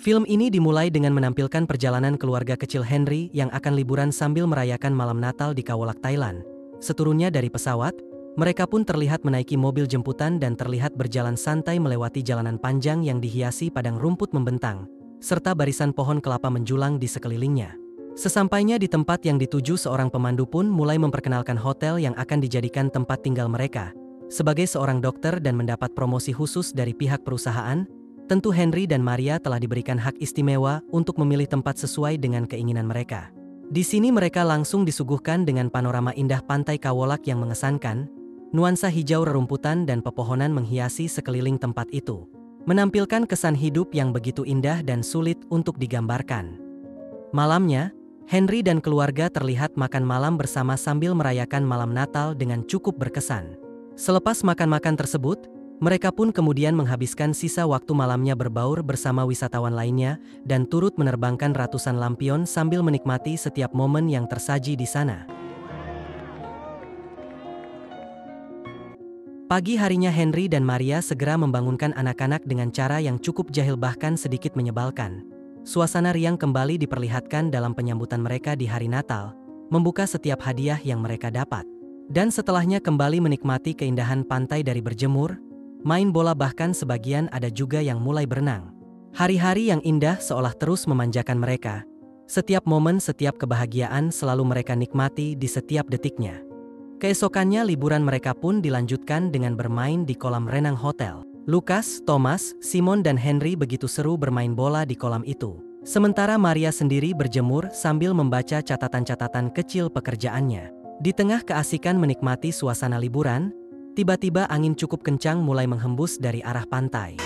Film ini dimulai dengan menampilkan perjalanan keluarga kecil Henry yang akan liburan sambil merayakan malam Natal di Khao Lak, Thailand. Seturunnya dari pesawat, mereka pun terlihat menaiki mobil jemputan dan terlihat berjalan santai melewati jalanan panjang yang dihiasi padang rumput membentang, serta barisan pohon kelapa menjulang di sekelilingnya. Sesampainya di tempat yang dituju, seorang pemandu pun mulai memperkenalkan hotel yang akan dijadikan tempat tinggal mereka. Sebagai seorang dokter dan mendapat promosi khusus dari pihak perusahaan, tentu Henry dan Maria telah diberikan hak istimewa untuk memilih tempat sesuai dengan keinginan mereka. Di sini mereka langsung disuguhkan dengan panorama indah pantai Khao Lak yang mengesankan, nuansa hijau rerumputan dan pepohonan menghiasi sekeliling tempat itu, menampilkan kesan hidup yang begitu indah dan sulit untuk digambarkan. Malamnya, Henry dan keluarga terlihat makan malam bersama sambil merayakan malam Natal dengan cukup berkesan. Selepas makan-makan tersebut, mereka pun kemudian menghabiskan sisa waktu malamnya berbaur bersama wisatawan lainnya dan turut menerbangkan ratusan lampion sambil menikmati setiap momen yang tersaji di sana. Pagi harinya Henry dan Maria segera membangunkan anak-anak dengan cara yang cukup jahil bahkan sedikit menyebalkan. Suasana riang kembali diperlihatkan dalam penyambutan mereka di hari Natal, membuka setiap hadiah yang mereka dapat. Dan setelahnya kembali menikmati keindahan pantai dari berjemur, main bola, bahkan sebagian ada juga yang mulai berenang. Hari-hari yang indah seolah terus memanjakan mereka. Setiap momen, setiap kebahagiaan selalu mereka nikmati di setiap detiknya. Keesokannya liburan mereka pun dilanjutkan dengan bermain di kolam renang hotel. Lucas, Thomas, Simon dan Henry begitu seru bermain bola di kolam itu. Sementara Maria sendiri berjemur sambil membaca catatan-catatan kecil pekerjaannya. Di tengah keasikan menikmati suasana liburan, tiba-tiba angin cukup kencang mulai menghembus dari arah pantai.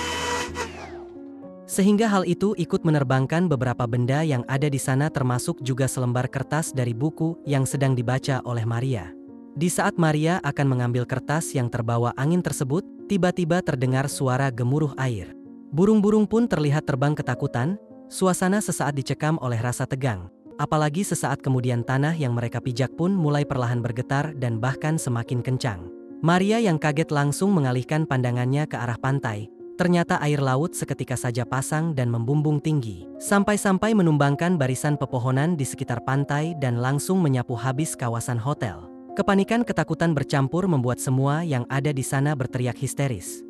Sehingga hal itu ikut menerbangkan beberapa benda yang ada di sana, termasuk juga selembar kertas dari buku yang sedang dibaca oleh Maria. Di saat Maria akan mengambil kertas yang terbawa angin tersebut, tiba-tiba terdengar suara gemuruh air. Burung-burung pun terlihat terbang ketakutan, suasana sesaat dicekam oleh rasa tegang. Apalagi sesaat kemudian tanah yang mereka pijak pun mulai perlahan bergetar dan bahkan semakin kencang. Maria yang kaget langsung mengalihkan pandangannya ke arah pantai. Ternyata air laut seketika saja pasang dan membumbung tinggi, sampai-sampai menumbangkan barisan pepohonan di sekitar pantai dan langsung menyapu habis kawasan hotel. Kepanikan ketakutan bercampur membuat semua yang ada di sana berteriak histeris.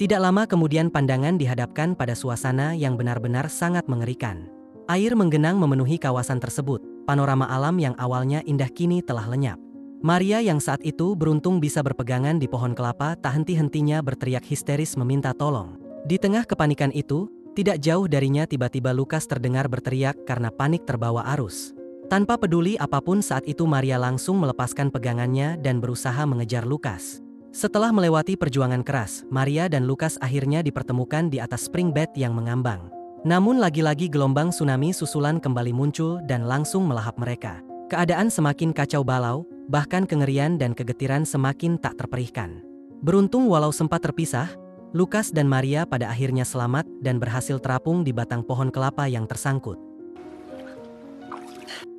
Tidak lama kemudian pandangan dihadapkan pada suasana yang benar-benar sangat mengerikan. Air menggenang memenuhi kawasan tersebut. Panorama alam yang awalnya indah kini telah lenyap. Maria yang saat itu beruntung bisa berpegangan di pohon kelapa tak henti-hentinya berteriak histeris meminta tolong. Di tengah kepanikan itu, tidak jauh darinya tiba-tiba Lucas terdengar berteriak karena panik terbawa arus. Tanpa peduli apapun saat itu Maria langsung melepaskan pegangannya dan berusaha mengejar Lucas. Setelah melewati perjuangan keras, Maria dan Lucas akhirnya dipertemukan di atas springbed yang mengambang. Namun lagi-lagi gelombang tsunami susulan kembali muncul dan langsung melahap mereka. Keadaan semakin kacau balau, bahkan kengerian dan kegetiran semakin tak terperihkan. Beruntung walau sempat terpisah, Lucas dan Maria pada akhirnya selamat dan berhasil terapung di batang pohon kelapa yang tersangkut.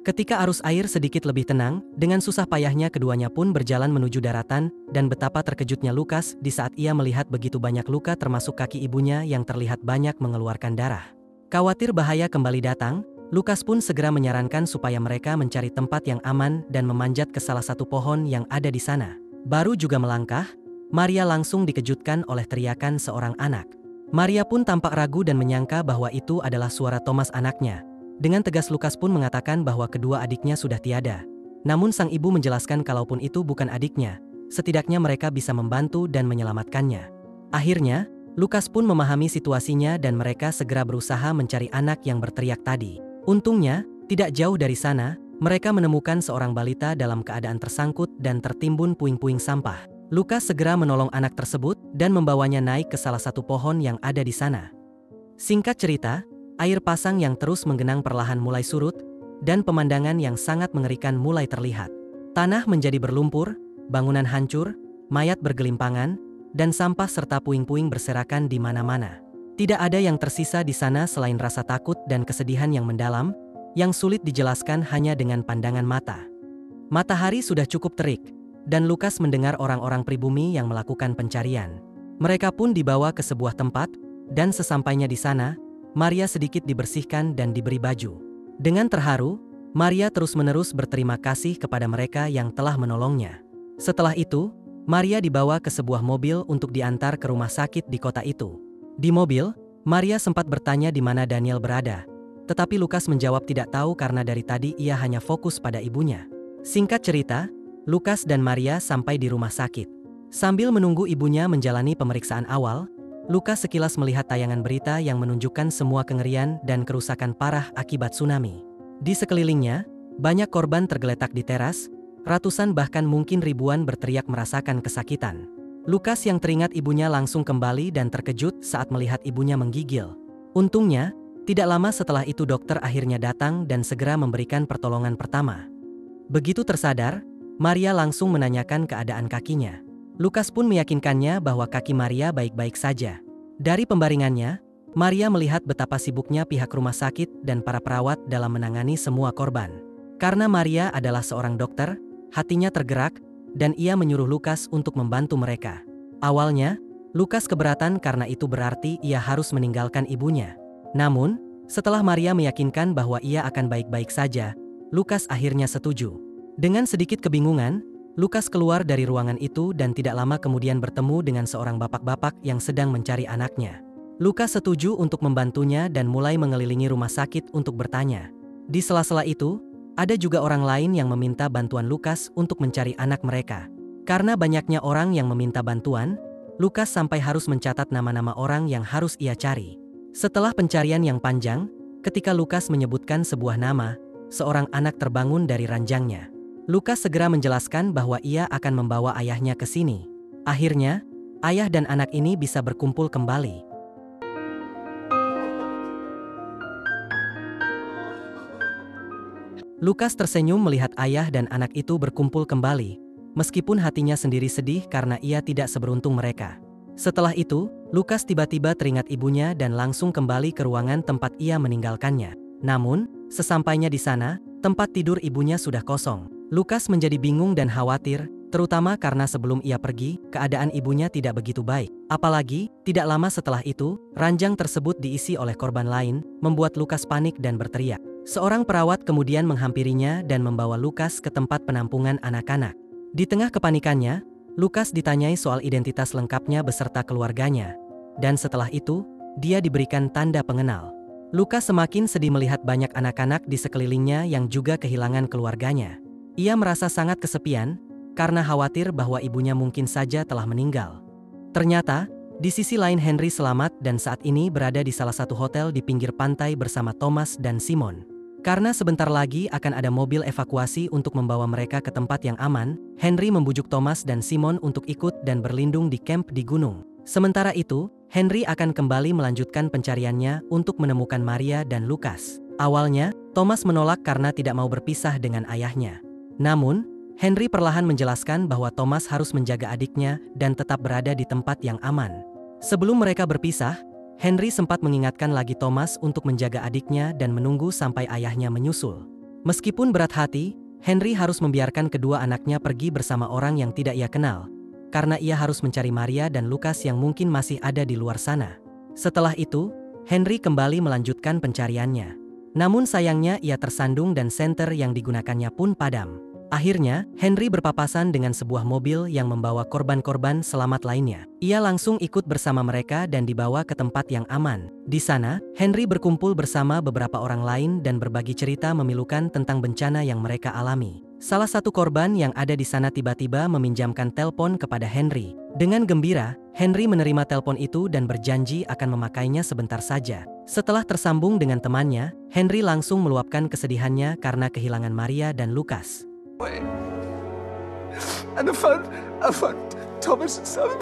Ketika arus air sedikit lebih tenang, dengan susah payahnya keduanya pun berjalan menuju daratan, dan betapa terkejutnya Lucas di saat ia melihat begitu banyak luka termasuk kaki ibunya yang terlihat banyak mengeluarkan darah. Khawatir bahaya kembali datang, Lucas pun segera menyarankan supaya mereka mencari tempat yang aman dan memanjat ke salah satu pohon yang ada di sana. Baru juga melangkah, Maria langsung dikejutkan oleh teriakan seorang anak. Maria pun tampak ragu dan menyangka bahwa itu adalah suara Thomas anaknya. Dengan tegas Lucas pun mengatakan bahwa kedua adiknya sudah tiada. Namun sang ibu menjelaskan kalaupun itu bukan adiknya, setidaknya mereka bisa membantu dan menyelamatkannya. Akhirnya, Lucas pun memahami situasinya dan mereka segera berusaha mencari anak yang berteriak tadi. Untungnya, tidak jauh dari sana, mereka menemukan seorang balita dalam keadaan tersangkut dan tertimbun puing-puing sampah. Lucas segera menolong anak tersebut dan membawanya naik ke salah satu pohon yang ada di sana. Singkat cerita, air pasang yang terus menggenang perlahan mulai surut, dan pemandangan yang sangat mengerikan mulai terlihat. Tanah menjadi berlumpur, bangunan hancur, mayat bergelimpangan, dan sampah serta puing-puing berserakan di mana-mana. Tidak ada yang tersisa di sana selain rasa takut dan kesedihan yang mendalam, yang sulit dijelaskan hanya dengan pandangan mata. Matahari sudah cukup terik, dan Lucas mendengar orang-orang pribumi yang melakukan pencarian. Mereka pun dibawa ke sebuah tempat, dan sesampainya di sana, Maria sedikit dibersihkan dan diberi baju. Dengan terharu, Maria terus-menerus berterima kasih kepada mereka yang telah menolongnya. Setelah itu, Maria dibawa ke sebuah mobil untuk diantar ke rumah sakit di kota itu. Di mobil, Maria sempat bertanya di mana Daniel berada. Tetapi Lukas menjawab tidak tahu karena dari tadi ia hanya fokus pada ibunya. Singkat cerita, Lukas dan Maria sampai di rumah sakit. Sambil menunggu ibunya menjalani pemeriksaan awal, Lukas sekilas melihat tayangan berita yang menunjukkan semua kengerian dan kerusakan parah akibat tsunami. Di sekelilingnya, banyak korban tergeletak di teras, ratusan bahkan mungkin ribuan berteriak merasakan kesakitan. Lukas yang teringat ibunya langsung kembali dan terkejut saat melihat ibunya menggigil. Untungnya, tidak lama setelah itu dokter akhirnya datang dan segera memberikan pertolongan pertama. Begitu tersadar, Maria langsung menanyakan keadaan kakinya. Lukas pun meyakinkannya bahwa kaki Maria baik-baik saja. Dari pembaringannya, Maria melihat betapa sibuknya pihak rumah sakit dan para perawat dalam menangani semua korban. Karena Maria adalah seorang dokter, hatinya tergerak, dan ia menyuruh Lukas untuk membantu mereka. Awalnya, Lukas keberatan karena itu berarti ia harus meninggalkan ibunya. Namun, setelah Maria meyakinkan bahwa ia akan baik-baik saja, Lukas akhirnya setuju. Dengan sedikit kebingungan, Lukas keluar dari ruangan itu dan tidak lama kemudian bertemu dengan seorang bapak-bapak yang sedang mencari anaknya. Lukas setuju untuk membantunya dan mulai mengelilingi rumah sakit untuk bertanya. Di sela-sela itu, ada juga orang lain yang meminta bantuan Lukas untuk mencari anak mereka. Karena banyaknya orang yang meminta bantuan, Lukas sampai harus mencatat nama-nama orang yang harus ia cari. Setelah pencarian yang panjang, ketika Lukas menyebutkan sebuah nama, seorang anak terbangun dari ranjangnya. Lukas segera menjelaskan bahwa ia akan membawa ayahnya ke sini. Akhirnya, ayah dan anak ini bisa berkumpul kembali. Lukas tersenyum melihat ayah dan anak itu berkumpul kembali, meskipun hatinya sendiri sedih karena ia tidak seberuntung mereka. Setelah itu, Lukas tiba-tiba teringat ibunya dan langsung kembali ke ruangan tempat ia meninggalkannya. Namun, sesampainya di sana, tempat tidur ibunya sudah kosong. Lukas menjadi bingung dan khawatir, terutama karena sebelum ia pergi, keadaan ibunya tidak begitu baik. Apalagi, tidak lama setelah itu, ranjang tersebut diisi oleh korban lain, membuat Lukas panik dan berteriak. Seorang perawat kemudian menghampirinya dan membawa Lukas ke tempat penampungan anak-anak. Di tengah kepanikannya, Lukas ditanyai soal identitas lengkapnya beserta keluarganya. Dan setelah itu, dia diberikan tanda pengenal. Lukas semakin sedih melihat banyak anak-anak di sekelilingnya yang juga kehilangan keluarganya. Ia merasa sangat kesepian, karena khawatir bahwa ibunya mungkin saja telah meninggal. Ternyata, di sisi lain Henry selamat dan saat ini berada di salah satu hotel di pinggir pantai bersama Thomas dan Simon. Karena sebentar lagi akan ada mobil evakuasi untuk membawa mereka ke tempat yang aman, Henry membujuk Thomas dan Simon untuk ikut dan berlindung di camp di gunung. Sementara itu, Henry akan kembali melanjutkan pencariannya untuk menemukan Maria dan Lukas. Awalnya, Thomas menolak karena tidak mau berpisah dengan ayahnya. Namun, Henry perlahan menjelaskan bahwa Thomas harus menjaga adiknya dan tetap berada di tempat yang aman. Sebelum mereka berpisah, Henry sempat mengingatkan lagi Thomas untuk menjaga adiknya dan menunggu sampai ayahnya menyusul. Meskipun berat hati, Henry harus membiarkan kedua anaknya pergi bersama orang yang tidak ia kenal, karena ia harus mencari Maria dan Lukas yang mungkin masih ada di luar sana. Setelah itu, Henry kembali melanjutkan pencariannya. Namun sayangnya ia tersandung dan senter yang digunakannya pun padam. Akhirnya, Henry berpapasan dengan sebuah mobil yang membawa korban-korban selamat lainnya. Ia langsung ikut bersama mereka dan dibawa ke tempat yang aman. Di sana, Henry berkumpul bersama beberapa orang lain dan berbagi cerita memilukan tentang bencana yang mereka alami. Salah satu korban yang ada di sana tiba-tiba meminjamkan telepon kepada Henry. Dengan gembira, Henry menerima telepon itu dan berjanji akan memakainya sebentar saja. Setelah tersambung dengan temannya, Henry langsung meluapkan kesedihannya karena kehilangan Maria dan Lukas. And I found Thomas and Simon.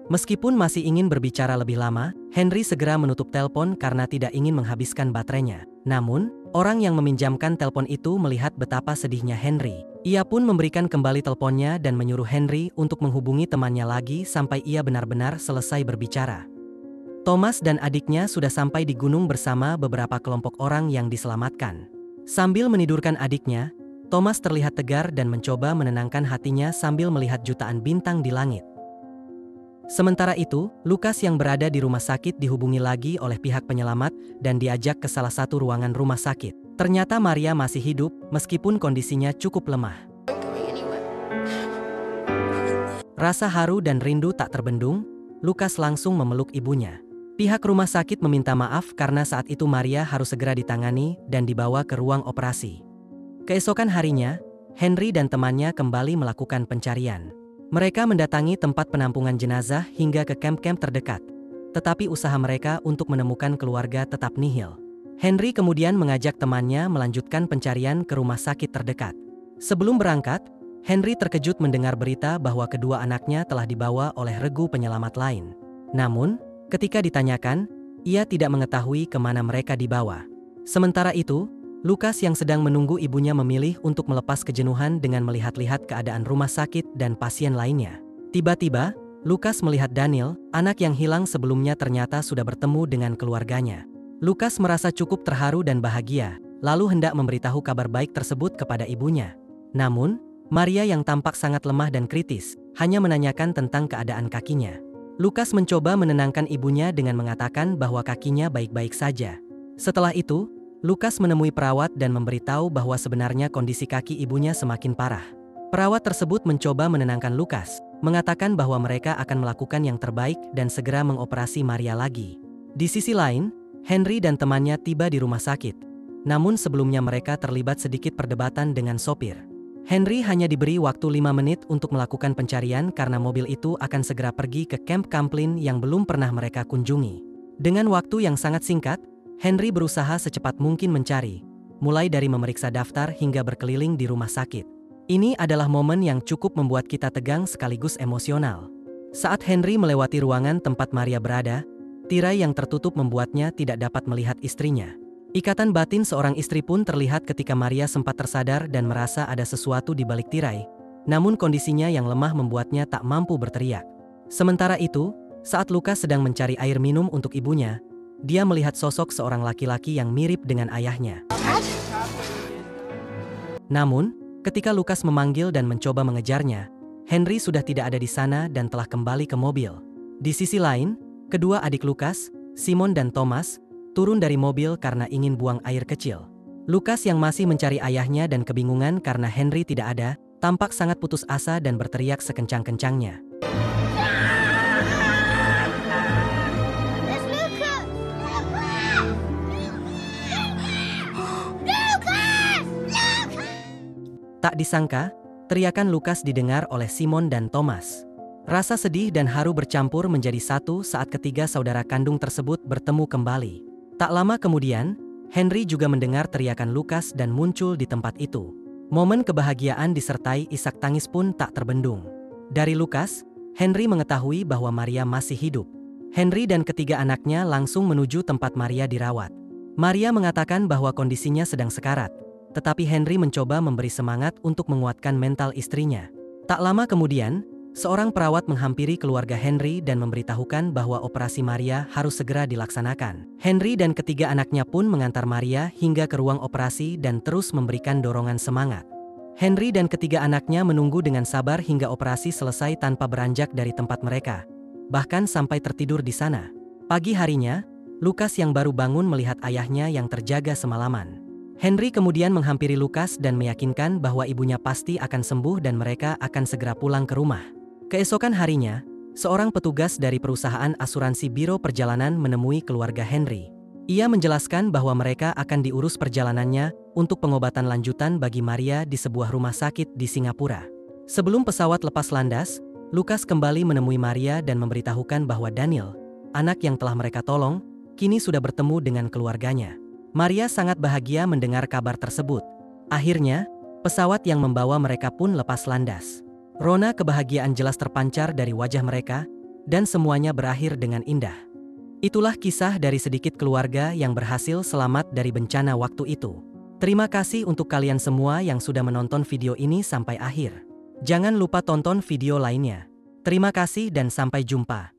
Meskipun masih ingin berbicara lebih lama, Henry segera menutup telepon karena tidak ingin menghabiskan baterainya. Namun, orang yang meminjamkan telepon itu melihat betapa sedihnya Henry. Ia pun memberikan kembali teleponnya dan menyuruh Henry untuk menghubungi temannya lagi sampai ia benar-benar selesai berbicara. Thomas dan adiknya sudah sampai di gunung bersama beberapa kelompok orang yang diselamatkan. Sambil menidurkan adiknya, Thomas terlihat tegar dan mencoba menenangkan hatinya sambil melihat jutaan bintang di langit. Sementara itu, Lukas yang berada di rumah sakit dihubungi lagi oleh pihak penyelamat dan diajak ke salah satu ruangan rumah sakit. Ternyata Maria masih hidup meskipun kondisinya cukup lemah. Rasa haru dan rindu tak terbendung, Lukas langsung memeluk ibunya. Pihak rumah sakit meminta maaf karena saat itu Maria harus segera ditangani dan dibawa ke ruang operasi. Keesokan harinya, Henry dan temannya kembali melakukan pencarian. Mereka mendatangi tempat penampungan jenazah hingga ke kamp-kamp terdekat. Tetapi usaha mereka untuk menemukan keluarga tetap nihil. Henry kemudian mengajak temannya melanjutkan pencarian ke rumah sakit terdekat. Sebelum berangkat, Henry terkejut mendengar berita bahwa kedua anaknya telah dibawa oleh regu penyelamat lain. Namun, ketika ditanyakan, ia tidak mengetahui kemana mereka dibawa. Sementara itu, Lukas yang sedang menunggu ibunya memilih untuk melepas kejenuhan dengan melihat-lihat keadaan rumah sakit dan pasien lainnya. Tiba-tiba, Lukas melihat Daniel, anak yang hilang sebelumnya ternyata sudah bertemu dengan keluarganya. Lukas merasa cukup terharu dan bahagia, lalu hendak memberitahu kabar baik tersebut kepada ibunya. Namun, Maria yang tampak sangat lemah dan kritis, hanya menanyakan tentang keadaan kakinya. Lukas mencoba menenangkan ibunya dengan mengatakan bahwa kakinya baik-baik saja. Setelah itu, Lukas menemui perawat dan memberitahu bahwa sebenarnya kondisi kaki ibunya semakin parah. Perawat tersebut mencoba menenangkan Lukas, mengatakan bahwa mereka akan melakukan yang terbaik dan segera mengoperasi Maria lagi. Di sisi lain, Henry dan temannya tiba di rumah sakit. Namun sebelumnya mereka terlibat sedikit perdebatan dengan sopir. Henry hanya diberi waktu 5 menit untuk melakukan pencarian karena mobil itu akan segera pergi ke kamp Camplin yang belum pernah mereka kunjungi. Dengan waktu yang sangat singkat, Henry berusaha secepat mungkin mencari, mulai dari memeriksa daftar hingga berkeliling di rumah sakit. Ini adalah momen yang cukup membuat kita tegang sekaligus emosional. Saat Henry melewati ruangan tempat Maria berada, tirai yang tertutup membuatnya tidak dapat melihat istrinya. Ikatan batin seorang istri pun terlihat ketika Maria sempat tersadar dan merasa ada sesuatu di balik tirai. Namun kondisinya yang lemah membuatnya tak mampu berteriak. Sementara itu, saat Lukas sedang mencari air minum untuk ibunya, dia melihat sosok seorang laki-laki yang mirip dengan ayahnya. Namun, ketika Lukas memanggil dan mencoba mengejarnya, Henry sudah tidak ada di sana dan telah kembali ke mobil. Di sisi lain, kedua adik Lukas, Simon dan Thomas, turun dari mobil karena ingin buang air kecil. Lukas yang masih mencari ayahnya dan kebingungan karena Henry tidak ada, tampak sangat putus asa dan berteriak sekencang-kencangnya. Tak disangka, teriakan Lukas didengar oleh Simon dan Thomas. Rasa sedih dan haru bercampur menjadi satu saat ketiga saudara kandung tersebut bertemu kembali. Tak lama kemudian, Henry juga mendengar teriakan Lukas dan muncul di tempat itu. Momen kebahagiaan disertai isak tangis pun tak terbendung. Dari Lukas, Henry mengetahui bahwa Maria masih hidup. Henry dan ketiga anaknya langsung menuju tempat Maria dirawat. Maria mengatakan bahwa kondisinya sedang sekarat, tetapi Henry mencoba memberi semangat untuk menguatkan mental istrinya. Tak lama kemudian, seorang perawat menghampiri keluarga Henry dan memberitahukan bahwa operasi Maria harus segera dilaksanakan. Henry dan ketiga anaknya pun mengantar Maria hingga ke ruang operasi dan terus memberikan dorongan semangat. Henry dan ketiga anaknya menunggu dengan sabar hingga operasi selesai tanpa beranjak dari tempat mereka, bahkan sampai tertidur di sana. Pagi harinya, Lukas yang baru bangun melihat ayahnya yang terjaga semalaman. Henry kemudian menghampiri Lukas dan meyakinkan bahwa ibunya pasti akan sembuh dan mereka akan segera pulang ke rumah. Keesokan harinya, seorang petugas dari perusahaan asuransi biro perjalanan menemui keluarga Henry. Ia menjelaskan bahwa mereka akan diurus perjalanannya untuk pengobatan lanjutan bagi Maria di sebuah rumah sakit di Singapura. Sebelum pesawat lepas landas, Lukas kembali menemui Maria dan memberitahukan bahwa Daniel, anak yang telah mereka tolong, kini sudah bertemu dengan keluarganya. Maria sangat bahagia mendengar kabar tersebut. Akhirnya, pesawat yang membawa mereka pun lepas landas. Rona kebahagiaan jelas terpancar dari wajah mereka, dan semuanya berakhir dengan indah. Itulah kisah dari sedikit keluarga yang berhasil selamat dari bencana waktu itu. Terima kasih untuk kalian semua yang sudah menonton video ini sampai akhir. Jangan lupa tonton video lainnya. Terima kasih dan sampai jumpa.